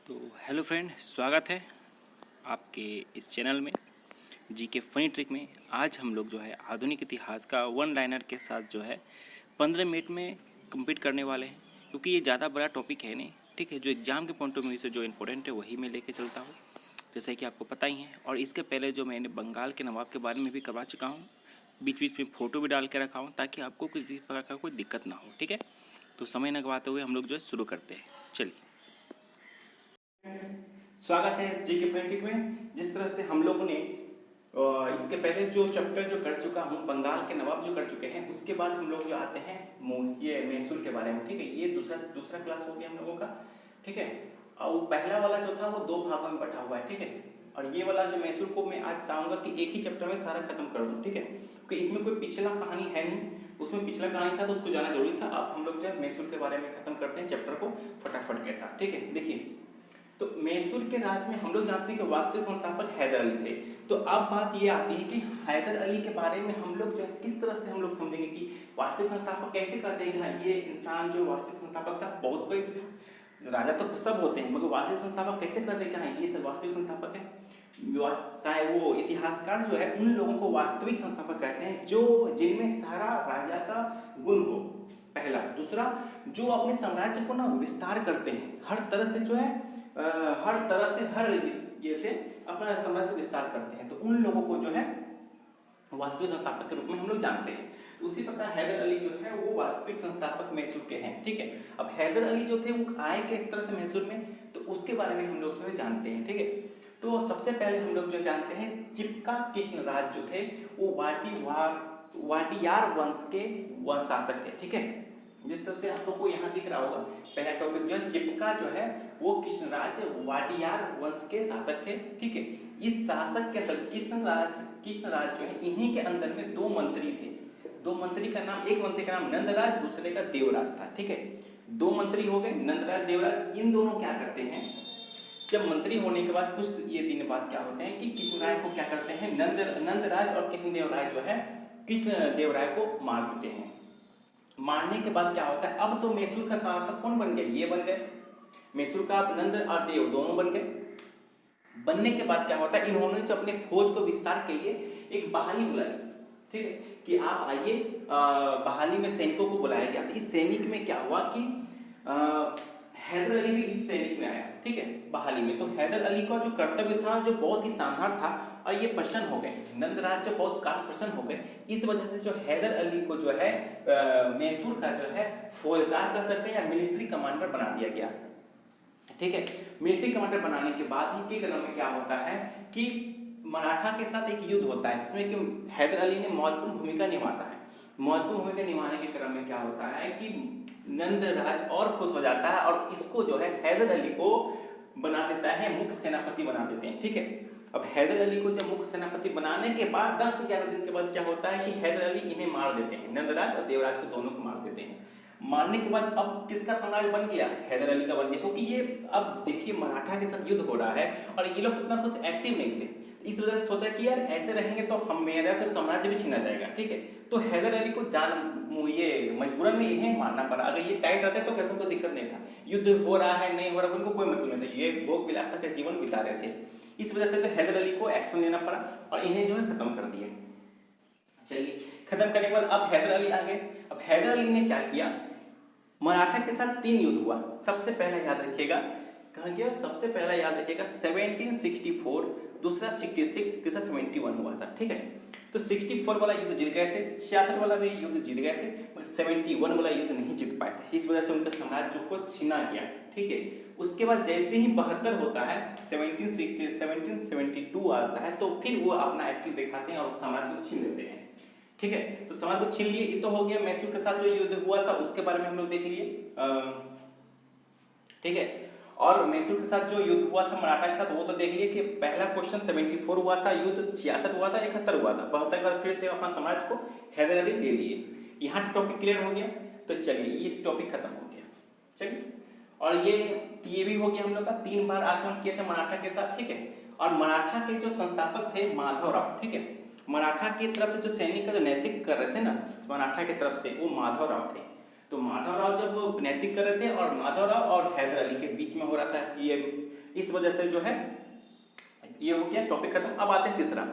तो hello friend, स्वागत है आपके इस चैनल में जीके फनी ट्रिक में। आज हम लोग जो है आधुनिक इतिहास का वन लाइनर के साथ जो है 15 मिनट में कंप्लीट करने वाले हैं, क्योंकि ये ज़्यादा बड़ा टॉपिक है नहीं। ठीक है, जो एग्ज़ाम के पॉइंट ऑफ व्यू से जो इम्पोर्टेंट है वही मैं लेके चलता हूँ, जैसे कि आपको पता ही है। और इसके पहले जो मैंने बंगाल के नवाब के बारे में भी करवा चुका हूँ, बीच बीच में फ़ोटो भी डाल के रखा हूँ ताकि आपको किसी प्रकार का कोई दिक्कत ना हो। ठीक है, तो समय न गवाते हुए हम लोग जो है शुरू करते हैं। चलिए, स्वागत है जीके फनी में। जिस तरह से हम लोगों ने इसके पहले जो चैप्टर जो कर चुका हूँ, बंगाल के नवाब जो कर चुके हैं, उसके बाद हम लोग जो आते हैं ये मैसूर के बारे में। ठीक है, ये दूसरा क्लास हो गया हम लोगों का। ठीक है, और वो पहला वाला जो था वो 2 भागों में बटा हुआ है। ठीक है, और ये वाला जो मैसूर को मैं आज चाहूँगा कि एक ही चैप्टर में सारा खत्म कर दूँ। ठीक है, क्योंकि इसमें कोई पिछला कहानी है नहीं, उसमें पिछला कहानी था तो उसको जाना जरूरी था। अब हम लोग जो मैसूर के बारे में खत्म करते हैं चैप्टर को फटाफट के साथ। ठीक है, देखिए, तो मैसूर के राज में हम लोग जानते हैं कि वास्तविक संस्थापक हैदर अली थे। तो अब बात ये आती है कि हैदर अली के बारे में हम लोग जो है किस तरह से हम लोग समझेंगे कि वास्तविक संस्थापक कैसे कहते हैं कि हाँ ये इंसान जो वास्तविक संस्थापक था, बहुत कोई भी था, राजा तो सब होते हैं, मगर वास्तविक संस्थापक कैसे कहते हैं कि हाँ ये सब वास्तविक संस्थापक है। वो इतिहासकार जो है उन लोगों को वास्तविक संस्थापक कहते हैं जो जिनमें सारा राजा का गुण हो, पहला। दूसरा, जो अपने साम्राज्य को ना विस्तार करते हैं, हर तरह से जो है हर ये से अपना साम्राज्य को विस्तार करते हैं, तो उन लोगों को जो है वास्तविक संस्थापक के रूप में हम लोग जानते हैं। तो उसी प्रकार हैदर अली जो है वो वास्तविक संस्थापक मैसूर के हैं। ठीक है, अब हैदर अली जो थे वो आए किस तरह से मैसूर में, तो उसके बारे में हम लोग जो है जानते हैं। ठीक है, तो सबसे पहले हम लोग जो जानते हैं चिपका कृष्णराज जो थे वो वाटियार वंश के शासक थे। ठीक है, जिस तरह से आप लोग को यहाँ दिख रहा होगा, पहला टॉपिक जो है चिपका जो है वो कृष्णराज वाटियार वंश के शासक थे। ठीक है, इस शासक के अंदर कृष्णराज जो है, इन्हीं के अंदर में 2 मंत्री थे। 2 मंत्री का नाम, एक मंत्री का नाम नंदराज, दूसरे का देवराज था। ठीक है, 2 मंत्री हो गए, नंदराज देवराज। इन दोनों क्या करते हैं, जब मंत्री होने के बाद कुछ ये दिन बाद क्या होते हैं कि कृष्णराय को क्या करते हैं, नंदराज और कृष्णदेवराय जो है कृष्णदेवराय को मार देते हैं। मारने के बाद क्या होता है, अब तो मैसूर का शासक कौन बन गया, ये बन गए। मैसूर का नंद और देव दोनों बन गए। बनने के बाद क्या होता है, इन्होंने जो अपने फौज को विस्तार के लिए एक बहाली बुलाई। ठीक है, कि आप आइए, बहाली में सैनिकों को बुलाया गया। इस सैनिक में क्या हुआ कि हैदर अली भी इस सैनिक में आया। ठीक है, बहाली में। तो हैदर अली का जो कर्तव्य था जो बहुत ही शानदार था, और ये प्रसन्न हो गए, नंदराज जो बहुत काफी प्रसन्न हो गए। इस वजह से जो हैदर अली को जो है मैसूर का जो है फौजदार कह सकते हैं या मिलिट्री कमांडर बना दिया गया। ठीक है, मिलिट्री कमांडर बनाने के बाद ही के क्रम में क्या होता है कि मराठा के साथ एक युद्ध होता है, जिसमें कि हैदर अली ने महत्वपूर्ण भूमिका निभाता है। महत्वपूर्ण भूमिका निभाने के क्रम में क्या होता है कि नंदराज और खुश हो जाता है और इसको जो है हैदर अली को बना देता है, मुख्य सेनापति बना देते हैं। ठीक है, अब हैदर अली को जब मुख्य सेनापति बनाने के बाद 10-11 दिन के बाद क्या होता है कि हैदर अली इन्हें मार देते हैं, नंदराज और देवराज को दोनों को मार देते हैं। मारने के बाद अब किसका साम्राज्य बन गया, हैदर अली का बन गया, क्योंकि ये अब देखिए मराठा के साथ युद्ध हो रहा है और ये लोग इतना कुछ एक्टिव नहीं थे। इस वजह से सोचा कि यार ऐसे रहेंगे तो हम मेरा से साम्राज्य भी छीना जाएगा। ठीक है, तो हैदर अली को ये मजबूरन में इन्हें मारना पड़ा। अगर ये टाइट रहते तो कैसे कोई दिक्कत नहीं था, युद्ध हो रहा है नहीं हो रहा उनको कोई मतलब नहीं था, ये भोग विलासा का जीवन बिता रहे थे। इस वजह से तो हैदर अली को एक्शन लेना पड़ा और इन्हें जो है खत्म कर दिया। चलिए, खत्म करने के बाद अब हैदर अली आ गए। अब हैदर अली ने क्या किया, मराठा के साथ 3 युद्ध हुआ। सबसे पहला याद रखिएगा, कहा गया सबसे पहला याद रखिएगा 1764, दूसरा 66, तीसरा 71 हुआ था। ठीक है, तो 64 वाला युद्ध जीत गए थे, 66 वाला भी युद्ध जीत गए थे, मगर 71 वाला युद्ध नहीं जीत पाए थे। इस वजह से उनका साम्राज्य को छीना गया। ठीक है, उसके बाद जैसे ही 72 होता है, 1772 आता है, तो फिर वो अपना एक्टिव दिखाते हैं और साम्राज्य को छीन लेते हैं। ठीक है, तो समाज को छीन लिए। ये तो हो गया मैसूर के साथ जो युद्ध हुआ था उसके बारे में हम लोग देख लिए। ठीक है, और मैसूर के साथ जो युद्ध हुआ था मराठा के साथ वो तो देख लिए कि पहला क्वेश्चन 74 हुआ था, युद्ध 66 हुआ था, 71 हुआ था। 72 के बाद फिर से अपना साम्राज्य को हैदर अली दे दिए। यहाँ टॉपिक क्लियर हो गया। तो चलिए, ये टॉपिक खत्म हो गया। चलिए, और ये भी हो गया हम लोग का 3 बार आक्रमण किए थे मराठा के साथ। ठीक है, और मराठा के जो संस्थापक थे माधवराव। ठीक है, मराठा की तरफ से जो सैनिक का जो नैतिक कर रहे थे ना मराठा की तरफ से, वो माधवराव थे। तो माधवराव जब नैतिक कर रहे थे और माधवराव और हैदर अली के बीच में हो रहा था ये इस वजह से जो है ये हो गया, टॉपिक खत्म। अब आते हैं तीसरा,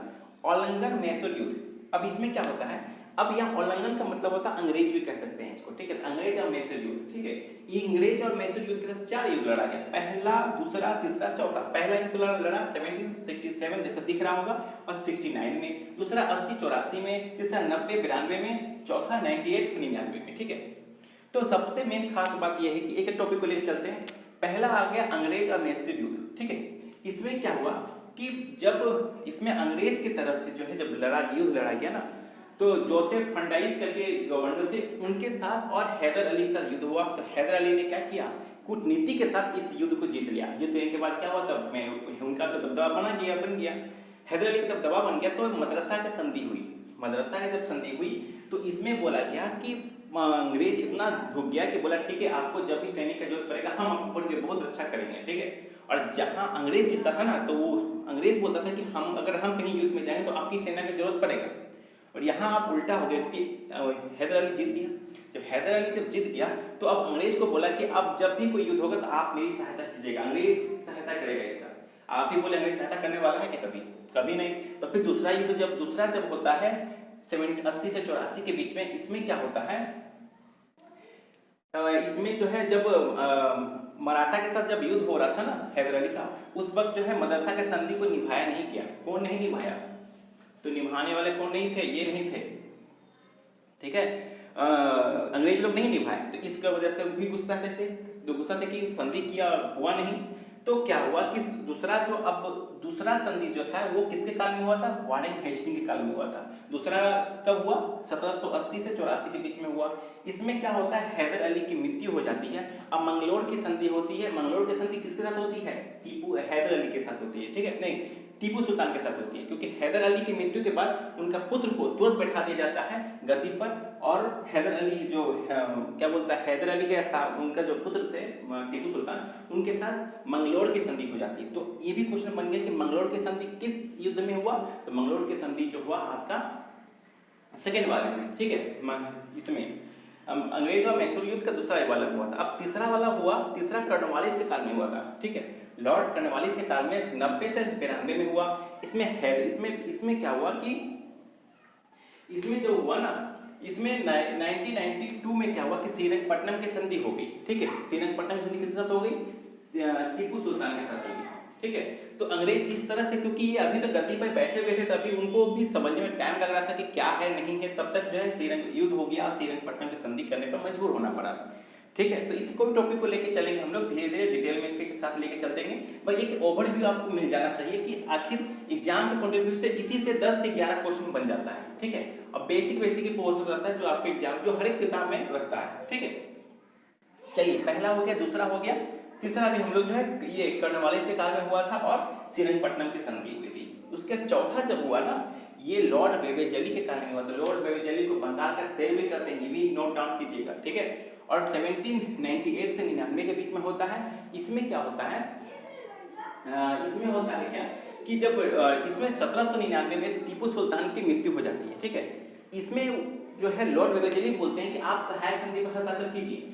ओलंगन मैसूर युद्ध। अब इसमें क्या होता है, अब यहाँ ओलंगन का मतलब होता है अंग्रेज भी कह सकते हैं इसको, ठीक है, अंग्रेज और मैसूर युद्ध, ठीक है। ये अंग्रेज और मैसूर युद्ध के साथ 4 युद्ध लड़ा गया, पहला, दूसरा, तीसरा, चौथा। पहला युद्ध लड़ा 1767 जैसा दिख रहा होगा, और 69 में, दूसरा 80-84 में, तीसरा 90-92 में, चौथा 98-99 में, ठीक है। तो सबसे मेन खास बात यह है कि एक टॉपिक को लेकर चलते हैं। पहला आ गया अंग्रेज और मैसूर युद्ध, ठीक है। इसमें क्या हुआ कि जब इसमें अंग्रेज की तरफ से जो है जब युद्ध लड़ा गया ना, तो जोसेफ फर्नांडिस करके गवर्नर थे, उनके साथ और हैदर अली के साथ युद्ध हुआ। तो हैदर अली ने क्या किया, कूटनीति के साथ इस युद्ध को जीत लिया। जीतने के बाद क्या हुआ, तब में उनका तो दबदबा बन गया। हैदर अली का दबदबा बन गया तो मदरसा की संधि हुई। मदरसा की जब संधि हुई तो इसमें बोला गया कि अंग्रेज इतना झुक गया कि बोला ठीक है, आपको जब भी सैनिक का जरूरत पड़ेगा हम आपको बहुत अच्छा करेंगे, ठीक है। और जहां अंग्रेज जीतता था ना, तो वो अंग्रेज बोलता था कि अगर हम कहीं युद्ध में जाएंगे तो आपकी सेना की जरूरत पड़ेगा। और यहाँ आप उल्टा हो गए कि हैदर अली जीत गया। जब हैदर अली जब जीत गया तो अब अंग्रेज को बोला कि अब जब भी कोई युद्ध होगा तो आप मेरी सहायता कीजिएगा। अंग्रेज सहायता करेगा इसका, आप ही बोले अंग्रेज सहायता करने वाला है क्या, कभी नहीं। तो फिर दूसरा युद्ध जब होता है 80 से 84 के बीच में, इसमें क्या होता है, इसमें जो है जब मराठा के साथ जब युद्ध हो रहा था ना हैदर अली का, उस वक्त जो है मदरसा के संधि को निभाया नहीं किया। कौन नहीं निभाया, तो निभाने वाले कौन नहीं थे, ये नहीं थे, ठीक है, अंग्रेज लोग नहीं निभाए। तो इसका वजह से भी गुस्सा थे कि संधि किया, हुआ नहीं। तो क्या हुआ कि दूसरा संधि जो था वो किसके काल में हुआ था, वारेन हेस्टिंग के काल में हुआ था। दूसरा कब हुआ, 1780 से 84 के बीच में हुआ। इसमें क्या होता है, हैदर अली की मृत्यु हो जाती है। अब मंगलोर की संधि होती है। मंगलोर की संधि किसके साथ होती है, हैदर अली के साथ होती है, ठीक है, नहीं, टीपू सुल्तान के साथ होती है। क्योंकि हैदर अली की मृत्यु के बाद उनका पुत्र को तुरंत बैठा दिया जाता है गद्दी पर, और हैदर अली जो क्या बोलता है, हैदर अली के स्थान उनका जो पुत्र थे टीपू सुल्तान, उनके साथ मंगलोर की संधि हो जाती है। तो ये भी क्वेश्चन बन गया कि मंगलोर की संधि किस युद्ध में हुआ, तो मंगलोर की संधि जो हुआ आपका सेकेंड वाले में, ठीक है। इसमें अंग्रेज और मैसूर युद्ध का दूसरा वाला हुआ था। अब तीसरा वाला हुआ, तीसरा कर्नवालिस के काल में हुआ था, ठीक है। लॉर्ड कर्नवालिस के काल में 90 से 92 में हुआ। इसमें क्या हुआ कि इसमें जो हुआ ना, इसमें 1992 में क्या हुआ कि श्रीरंगपट्टनम की संधि हो गई, ठीक है। श्रीरंगपट्टनम की संधि किसके साथ हो गई, टीपू सुल्तान के साथ हो गई, ठीक है। तो अंग्रेज इस तरह से, क्योंकि ये अभी तो गद्दी पर बैठे हुए थे, तभी उनको भी समझने में टाइम लग रहा था कि क्या है नहीं है, तब तक जो है युद्ध हो गया, श्रीरंगपट्टनम की संधि करने पर मजबूर होना पड़ा, ठीक है। तो इसको भी टॉपिक को लेके चलेंगे हम लोग, धीरे धीरे डिटेल में के साथ लेके चलते हैं। बस एक ओवरव्यू आपको मिल जाना चाहिए कि आखिर एग्जाम के पॉइंट ऑफ व्यू से इसी से 10 से 11 क्वेश्चन बन जाता है, ठीक है। और बेसिक ही पोस्ट रहता है जो आपके एग्जाम जो हर एक किताब में रहता है, ठीक है। चलिए, पहला हो गया, दूसरा हो गया, तीसरा भी हम लोग जो है ये कर्नवालिस के काल में हुआ था और श्रीरंगपट्टनम की संधि हुई थी। उसके चौथा जब हुआ ना, ये लॉर्ड वेवेजली के काल में हुआ। तो लॉर्ड वेवेजली को बंगाल का शेर भी करते हैं, ये भी नोट डाउन कीजिएगा, ठीक है। और 1798 से 99 के बीच में होता है। इसमें क्या होता है, इसमें होता है क्या कि जब इसमें 1799 में टीपू सुल्तान की मृत्यु हो जाती है, ठीक है। इसमें जो है लॉर्ड वेवेजली बोलते हैं कि आप सहायक संधि पर हस्ताक्षर कीजिए,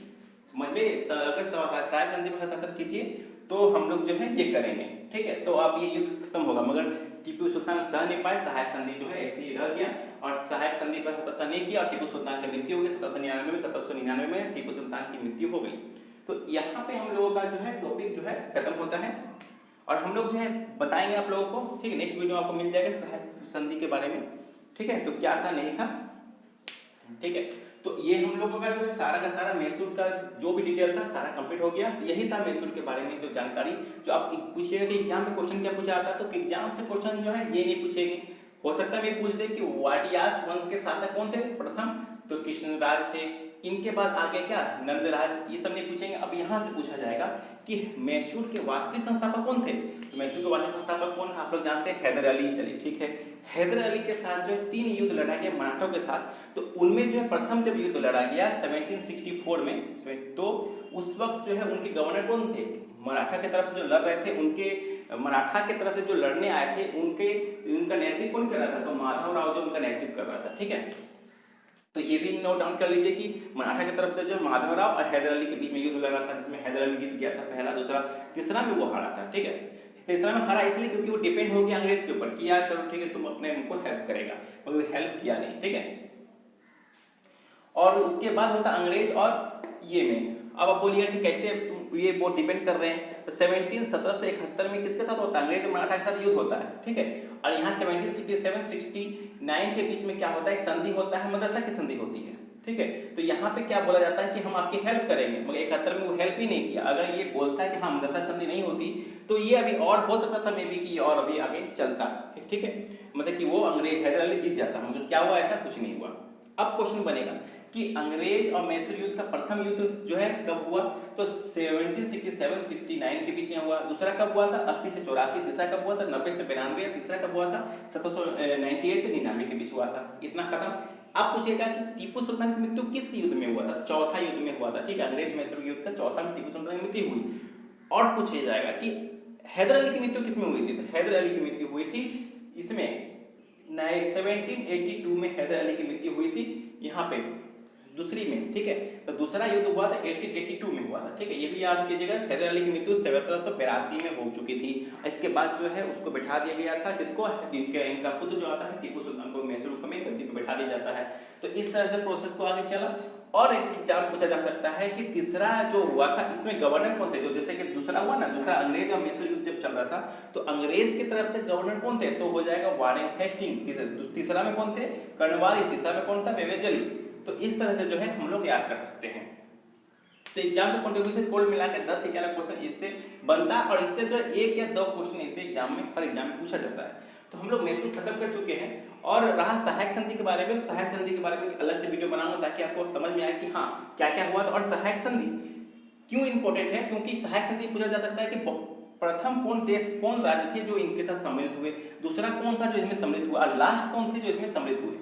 समझ में, अगर सहायक संधि पर हस्ताक्षर कीजिए तो हम लोग जो है ये करेंगे, ठीक है। तो अब ये युद्ध खत्म होगा, मगर टीपू सुल्तान सह नहीं पाए, सहायक संधि जो है ऐसे ही रह गया और सहायक संधि पर हस्ताक्षर नहीं किया और टीपू सुल्तान की मृत्यु हो गई 1799 में टीपू सुल्तान की मृत्यु हो गई। तो यहाँ पे हम लोगों का जो है टॉपिक जो है खत्म होता है और हम लोग जो है बताएंगे आप लोगों को, ठीक है। नेक्स्ट वीडियो आपको मिल जाएगा सहायक संधि के बारे में, ठीक है। तो क्या था नहीं था, ठीक है। तो ये हम लोगों का जो है सारा का सारा मैसूर का जो भी डिटेल था सारा कंप्लीट हो गया। यही था मैसूर के बारे में जो जानकारी, जो आप पूछिएगा कि एग्जाम में क्वेश्चन क्या पूछा आता है, तो एग्जाम से क्वेश्चन जो है ये नहीं पूछेंगे। हो सकता है मैं पूछ दे कि वाटियास वंश के शासक कौन थे प्रथम, तो कृष्णराज थे। इनके बाद आगे क्या, नंदराज, ये सब नहीं पूछेंगे। अब यहाँ से पूछा जाएगा कि मैसूर के वास्तविक संस्थापक कौन थे। तो मैसूर के वास्तविक संस्थापक कौन, आप लोग जानते हैं, हैदर अली। चलिए ठीक है, हैदर अली के साथ जो है 3 युद्ध लड़ा गया मराठों के साथ। तो उनमें जो है प्रथम जब युद्ध लड़ा गया 1764 में, तो उस वक्त जो है उनके गवर्नर कौन थे, मराठा की तरफ से जो लड़ रहे थे, उनके मराठा की तरफ से जो लड़ने आए थे उनका नेतृत्व कौन कर रहा था, तो माधव राव जो उनका नेतृत्व कर रहा था, ठीक है। तो ये भी नोट डाउन कर लीजिए कि मराठा की तरफ से जो माधवराव और हैदर अली के बीच में युद्ध लगा था, जिसमें हैदर अली जीत गया था पहला, दूसरा, तीसरा में वो हारा था। ठीक है, तीसरा में हारा इसलिए क्योंकि वो डिपेंड हो गया अंग्रेज के ऊपर कि यार चलो ठीक है तुम अपने उनको हेल्प करेगा, मगर हेल्प किया नहीं। ठीक है, और उसके बाद होता अंग्रेज और ये में। अब आप बोलिएगा कि कैसे ये वो डिपेंड कर रहे हैं, तो 1771 में किसके साथ होता है, अंग्रेज और मराठा के साथ युद्ध होता है। ठीक है, और यहाँ 1767-69 के बीच में क्या होता है, एक संधि होता है, मदरसा की संधि होती है। ठीक है, तो यहाँ पे क्या बोला जाता है कि हम आपकी हेल्प करेंगे, मगर 71 में वो हेल्प ही नहीं किया। अगर ये बोलता है कि हाँ मदरसा संधि नहीं होती तो ये अभी और हो सकता था मे बी कि और अभी आगे चलता। ठीक है, मतलब कि वो अंग्रेज हैदर अली जीत जाता, मगर क्या हुआ, ऐसा कुछ नहीं हुआ। अब क्वेश्चन बनेगा कि अंग्रेज और मैसूर युद्ध का प्रथम युद्ध जो है कब हुआ, तो 1767-69 के बीच में हुआ। दूसरा कब हुआ था, 80 से 84। तीसरा कब हुआ था, 90 से 92। तीसरा कब हुआ था, 1798 से 99 के बीच हुआ था। इतना खत्म। अब पूछेगा कि टीपू सुल्तान की मृत्यु किस युद्ध में हुआ था, चौथा युद्ध में हुआ था। ठीक है, अंग्रेज मैसूर युद्ध का चौथा में टीपू सुल्तान की मृत्यु हुई। और पूछा जाएगा कि हैदर अली की मृत्यु किसमें हुई थी, तो हैदर अली की मृत्यु हुई थी इसमें 1782 में हैदर अली की मृत्यु हुई थी, यहाँ पे दूसरी में। ठीक है, तो दूसरा युद्ध हुआ था 1882 में हुआ था। ठीक है, ये भी याद कीजिएगा। हैदर अली की मृत्यु 1782 में हो चुकी थी। इसके बाद जो है उसको बैठा दिया गया था, किसको, इनका पुत्र जो आता है टीपू सुल्तान को मैसूर में गद्दी पे बैठा दिया जाता है। तो इस तरह से प्रोसेस को आगे चला। और एक एग्जाम पूछा जा सकता है कि तीसरा जो हुआ था इसमें गवर्नर कौन थे, जो जैसे कि दूसरा हुआ ना, दूसरा अंग्रेज और मैसूर युद्ध जब चल रहा था तो अंग्रेज की तरफ से गवर्नर कौन थे, तो हो जाएगा वारेन हेस्टिंग। तीसरा में कौन थे, कर्नवाली। तीसरा में कौन था, वेवेजली। तो इस तरह से जो है हम लोग याद कर सकते हैं। तो एग्जाम का कंट्रीब्यूशन कुल मिलाकर 10-11 क्वेश्चन इससे बनता है, और इससे जो 1 या 2 क्वेश्चन इसे एग्जाम में, हर एग्जाम में पूछा जाता है। तो हम लोग मैसूर खत्म कर चुके हैं। और रहा सहायक संधि के बारे में, सहायक संधि के बारे में अलग से वीडियो बनाऊंगा ताकि आपको समझ में आए कि हाँ क्या क्या हुआ था। और सहायक संधि क्यों इंपॉर्टेंट है, क्योंकि सहायक संधि पूछा जा सकता है कि प्रथम कौन देश, कौन राज्य थे जो इनके साथ सम्मिलित हुए, दूसरा कौन था जो इसमें सम्मिलित हुआ, और लास्ट कौन थे जो इसमें सम्मिलित हुए।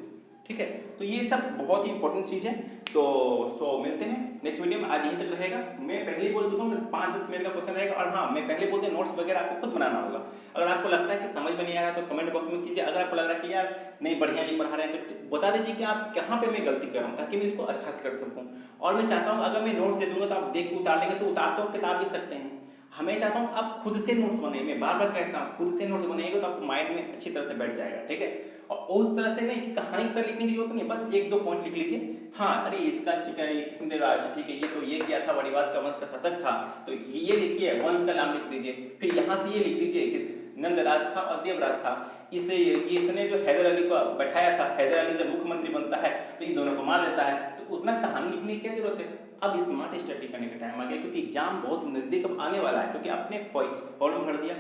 ठीक है, तो ये सब बहुत ही इंपॉर्टेंट चीज है। तो मिलते हैं नेक्स्ट वीडियो में। आज यहीं तक रहेगा। मैं पहले ही बोल दूंगा 5-10 मिनट का क्वेश्चन रहेगा। और हाँ, मैं पहले बोलते नोट्स वगैरह आपको खुद बनाना होगा। अगर आपको लगता है कि समझ में नहीं आ रहा तो कमेंट बॉक्स में कीजिए। अगर आपको लग रहा है कि यार नहीं बढ़िया नहीं पढ़ा रहे हैं तो बता दीजिए कि आप कहाँ पे मैं गलती कर रहा हूँ, ताकि मैं इसको अच्छा से कर सकूँ। और मैं चाहता हूँ अगर मैं नोट्स दे दूंगा तो आप देख के उतार लेंगे, तो उतार तो किताब भी सकते हैं। हमें चाहता हूँ आप खुद से नोट्स बनाइए। मैं बार बार कहता हूँ खुद से नोट्स बनाइएगा तो आपको माइंड में अच्छी तरह से बैठ जाएगा। ठीक है, और उस तरह से नहीं कि कहानी की तरह लिखने की जरूरत नहीं है, बस 1-2 पॉइंट लिख लीजिए। हाँ, अरे इसका कृष्णदेव राज, ठीक है, ये तो ये किया था, वडिवास का वंश का शासक था, तो ये लिखिए, वंश का नाम लिख दीजिए। फिर यहाँ से ये लिख दीजिए कि नंदराज था और देवराज था। इसने जो हैदर अली को बैठाया था, हैदर अली जब मुख्यमंत्री बनता है तो इन दोनों को मार देता है। तो उतना कहानी लिखने की क्या जरूरत है। अब स्मार्ट स्टडी करने का टाइम आ गया, क्योंकि एग्जाम बहुत नजदीक अब आने वाला है। क्योंकि आपने फॉर्म भर दिया,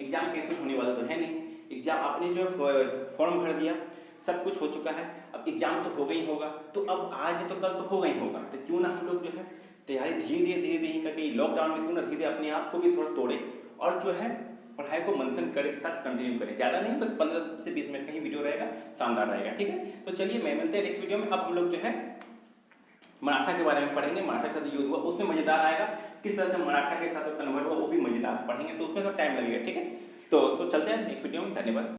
एग्जाम कैंसिल होने वाला तो है नहीं। एग्जाम आपने जो फॉर्म भर दिया, सब कुछ हो चुका है, अब एग्जाम तो होगा ही होगा। तो अब आज नहीं तो कल तो होगा ही होगा। तो क्यों ना हम लोग जो है तैयारी धीरे धीरे करके लॉकडाउन में क्यों ना धीरे अपने आप को भी थोड़ा तोड़े, और जो है पढ़ाई को मंथन करे के साथ कंटिन्यू करें। ज़्यादा नहीं, बस 15 से 20 मिनट का ही वीडियो रहेगा, शानदार रहेगा। ठीक है, तो चलिए मैं मिलते हैं नेक्स्ट वीडियो में। अब हम लोग जो है मराठा के बारे में पढ़ेंगे। मराठा के साथ युद्ध हुआ उसमें मजेदार आएगा, किस तरह से मराठा के साथ कन्वर्ट हुआ वो भी मजेदार पढ़ेंगे, तो उसमें तो टाइम लगेगा। ठीक है, तो चलते हैं नेक्स्ट वीडियो में। धन्यवाद।